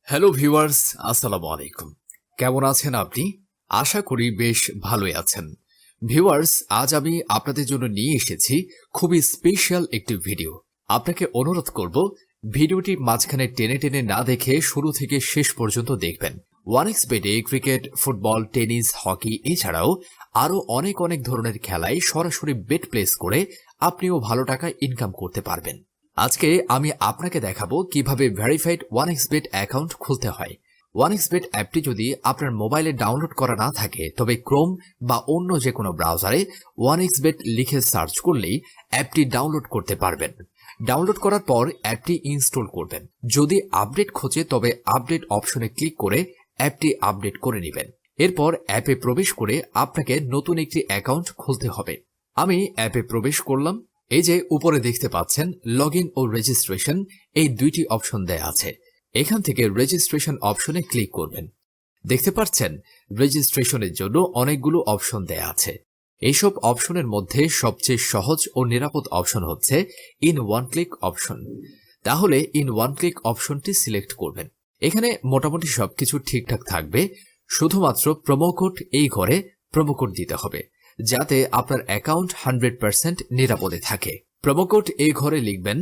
Hello viewers, আসসালামু আলাইকুম। কেমন আছেন আপনি? আশা করি বেশ ভালোই আছেন। ভিউয়ার্স, আজ আমি আপনাদের জন্য নিয়ে এসেছি খুবই স্পেশাল একটি ভিডিও। আপনাকে অনুরোধ করব ভিডিওটি মাঝখানে টেনে টেনে না দেখে শুরু থেকে শেষ পর্যন্ত দেখবেন। ওয়ানএক্সবেটে ক্রিকেট, ফুটবল, টেনিস, হকি এছাড়াও আরও অনেক ধরনের খেলায় সরাসরি বেট প্লেস করে আপনিও ভালো টাকা ইনকাম করতে পারবেন। আজকে আমি আপনাকে দেখাবো কিভাবে ভেরিফাইড ওয়ানএক্সবেট অ্যাকাউন্ট খুলতে হয়। ওয়ানএক্সবেট অ্যাপটি যদি আপনার মোবাইলে ডাউনলোড করা না থাকে তবে ক্রোম বা অন্য যে কোনো ব্রাউজারে ওয়ানএক্সবেট লিখে সার্চ করলেই অ্যাপটি ডাউনলোড করতে পারবেন। ডাউনলোড করার পর অ্যাপটি ইনস্টল করবেন। যদি আপডেট খোঁজে তবে আপডেট অপশনে ক্লিক করে অ্যাপটি আপডেট করে নেবেন। এরপর অ্যাপে প্রবেশ করে আপনাকে নতুন একটি অ্যাকাউন্ট খুলতে হবে। আমি অ্যাপে প্রবেশ করলাম। এই যে উপরে দেখতে পাচ্ছেন লগইন ও রেজিস্ট্রেশন, এই দুইটি অপশন দেয়া আছে। এখান থেকে রেজিস্ট্রেশন অপশনে ক্লিক করবেন। দেখতে পাচ্ছেন রেজিস্ট্রেশনের জন্য অনেকগুলো অপশন দেয়া আছে। এইসব অপশনের মধ্যে সবচেয়ে সহজ ও নিরাপদ অপশন হচ্ছে ইন ওয়ান ক্লিক অপশন। তাহলে ইন ওয়ান ক্লিক অপশনটি সিলেক্ট করবেন। এখানে মোটামুটি সবকিছু ঠিকঠাক থাকবে, শুধুমাত্র প্রোমো কোড এই ঘরে প্রোমো কোড দিতে হবে যাতে আপনার অ্যাকাউন্ট 100% নিরাপদে থাকে। প্রোমো কোড এই ঘরে লিখবেন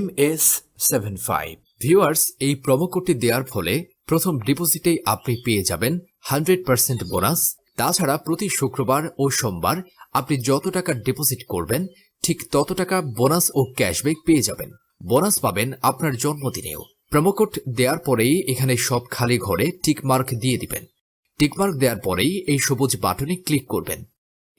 MS75। ভিউয়ার্স, এই প্রোমো কোডটি দেওয়ার ফলে প্রথম ডিপোজিটেই আপনি পেয়ে যাবেন 100% বোনাস। তাছাড়া প্রতি শুক্রবার ও সোমবার আপনি যত টাকা ডিপোজিট করবেন ঠিক তত টাকা বোনাস ও ক্যাশব্যাক পেয়ে যাবেন। বোনাস পাবেন আপনার জন্মদিনেও। প্রোমো কোড দেওয়ার পরেই এখানে সব খালি ঘরে টিকমার্ক দিয়ে দিবেন। টিকমার্ক দেওয়ার পরেই এই সবুজ বাটনে ক্লিক করবেন।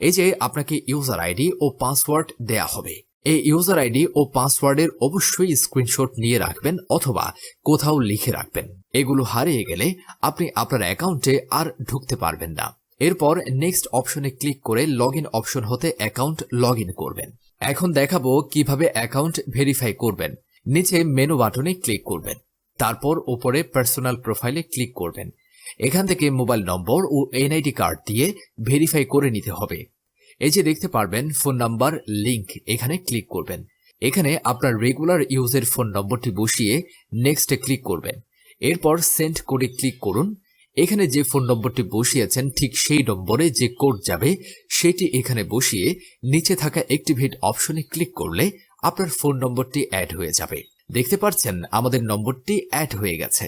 এই যে আপনাকে ইউজার আইডি ও পাসওয়ার্ড দেয়া হবে। এই ইউজার আইডি ও পাসওয়ার্ডের অবশ্যই স্ক্রিনশট নিয়ে রাখবেন অথবা কোথাও লিখে রাখবেন। এগুলো হারিয়ে গেলে আপনি আপনার অ্যাকাউন্টে আর ঢুকতে পারবেন না। এরপর নেক্সট অপশনে ক্লিক করে লগইন অপশন হতে অ্যাকাউন্ট লগইন করবেন। এখন দেখাবো কিভাবে অ্যাকাউন্ট ভেরিফাই করবেন। নিচে মেনু বাটনে ক্লিক করবেন। তারপর উপরে পার্সোনাল প্রোফাইলে ক্লিক করবেন। এখান থেকে মোবাইল নম্বর ও এনআইডি কার্ড দিয়ে ভেরিফাই করে নিতে হবে। এই যে দেখতে পারবেন ফোন নাম্বার লিংক, এখানে ক্লিক করবেন। এখানে আপনার রেগুলার ইউজের ফোন নম্বরটি বসিয়ে নেক্সটে ক্লিক করবেন। এরপর সেন্ড কোডে ক্লিক করুন। এখানে যে ফোন নম্বরটি বসিয়েছেন ঠিক সেই নম্বরে যে কোড যাবে সেটি এখানে বসিয়ে নিচে থাকা অ্যাক্টিভেট অপশনে ক্লিক করলে আপনার ফোন নম্বরটি অ্যাড হয়ে যাবে। দেখতে পাচ্ছেন আমাদের নম্বরটি অ্যাড হয়ে গেছে।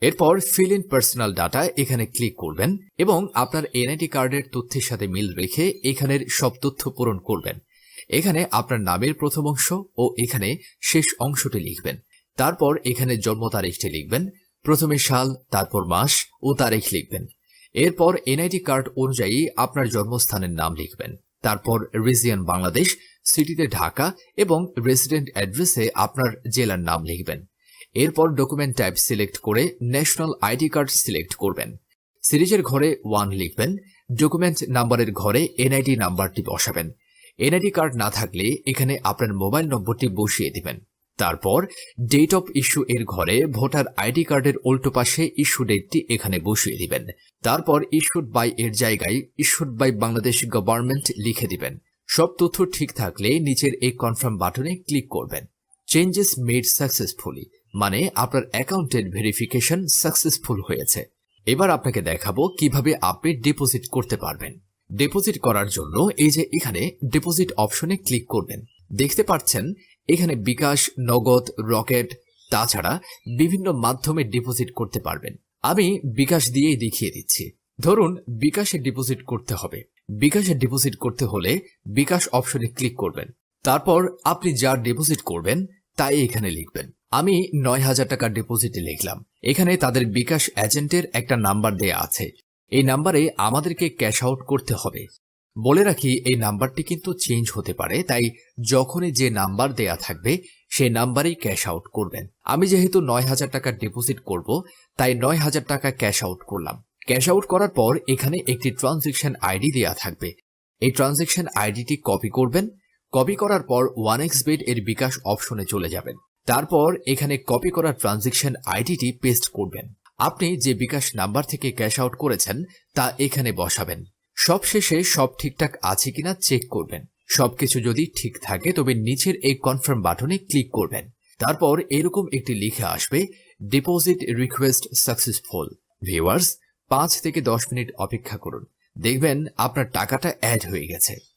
এরপর ফিল ইন পার্সোনাল ডাটা এখানে ক্লিক করবেন এবং আপনার এনআইডি কার্ডের তথ্যের সাথে মিল রেখে এখানের সব তথ্য পূরণ করবেন। এখানে আপনার নামের প্রথম অংশ ও এখানে শেষ অংশটি লিখবেন। তারপর এখানে জন্ম তারিখটি লিখবেন। প্রথমে সাল, তারপর মাস ও তারিখ লিখবেন। এরপর এনআইডি কার্ড অনুযায়ী আপনার জন্মস্থানের নাম লিখবেন। তারপর রিজিয়ন বাংলাদেশ, সিটিতে ঢাকা এবং রেসিডেন্ট অ্যাড্রেসে আপনার জেলার নাম লিখবেন। এরপর ডকুমেন্ট টাইপ সিলেক্ট করে ন্যাশনাল আইডি কার্ড সিলেক্ট করবেন। সিরিজের ঘরে 1 লিখবেন। ডকুমেন্ট নাম্বারের ঘরে এনআইডি নাম্বারটি বসাবেন। এনআইডি কার্ড না থাকলে এখানে আপনার মোবাইল নম্বরটি বসিয়ে দিবেন। তারপর ডেট অফ ইস্যু এর ঘরে ভোটার আইডি কার্ডের উল্টো পাশে ইস্যু ডেটটি এখানে বসিয়ে দিবেন। তারপর ইস্যুড বাই এর জায়গায় ইস্যুড বাই বাংলাদেশ গভর্নমেন্ট লিখে দিবেন। সব তথ্য ঠিক থাকলে নিচের এই কনফার্ম বাটনে ক্লিক করবেন। চেঞ্জেস মেড সাকসেসফুলি, মানে আপনার অ্যাকাউন্টের ভেরিফিকেশন সাকসেসফুল হয়েছে। এবার আপনাকে দেখাবো কিভাবে আপনি ডিপোজিট করতে পারবেন। ডিপোজিট করার জন্য এই যে এখানে ডিপোজিট অপশনে ক্লিক করবেন। দেখতে পাচ্ছেন এখানে বিকাশ, নগদ, রকেট, তাছাড়া বিভিন্ন মাধ্যমে ডিপোজিট করতে পারবেন। আমি বিকাশ দিয়েই দেখিয়ে দিচ্ছি। ধরুন বিকাশে ডিপোজিট করতে হবে। বিকাশে ডিপোজিট করতে হলে বিকাশ অপশনে ক্লিক করবেন। তারপর আপনি যা ডিপোজিট করবেন তাই এখানে লিখবেন। আমি 9,000 টাকা ডিপোজিটে লিখলাম। এখানে তাদের বিকাশ এজেন্টের একটা নাম্বার দেয়া আছে। এই নাম্বারে আমাদেরকে ক্যাশ আউট করতে হবে। বলে রাখি এই নাম্বারটি কিন্তু চেঞ্জ হতে পারে, তাই যখনই যে নাম্বার দেয়া থাকবে সেই নাম্বারেই ক্যাশ আউট করবেন। আমি যেহেতু 9,000 টাকা ডিপোজিট করব তাই 9,000 টাকা ক্যাশ আউট করলাম। ক্যাশ আউট করার পর এখানে একটি ট্রানজ্যাকশন আইডি দেয়া থাকবে। এই ট্রানজ্যাকশন আইডিটি কপি করবেন। কপি করার পর ওয়ানএক্সবেট এর বিকাশ অপশনে চলে যাবেন। তারপর এখানে কপি করা ট্রানজ্যাকশন আইডিটি পেস্ট করবেন। আপনি যে বিকাশ নাম্বার থেকে ক্যাশ আউট করেছেন তা এখানে বসাবেন। সবশেষে সব ঠিকঠাক আছে কিনা চেক করবেন। সবকিছু যদি ঠিক থাকে তবে নিচের এই কনফার্ম বাটনে ক্লিক করবেন। তারপর এরকম একটি লিখে আসবে ডিপোজিট রিকোয়েস্ট সাকসেসফুল। ভিউয়ার্স, 5 থেকে 10 মিনিট অপেক্ষা করুন, দেখবেন আপনার টাকাটা অ্যাড হয়ে গেছে।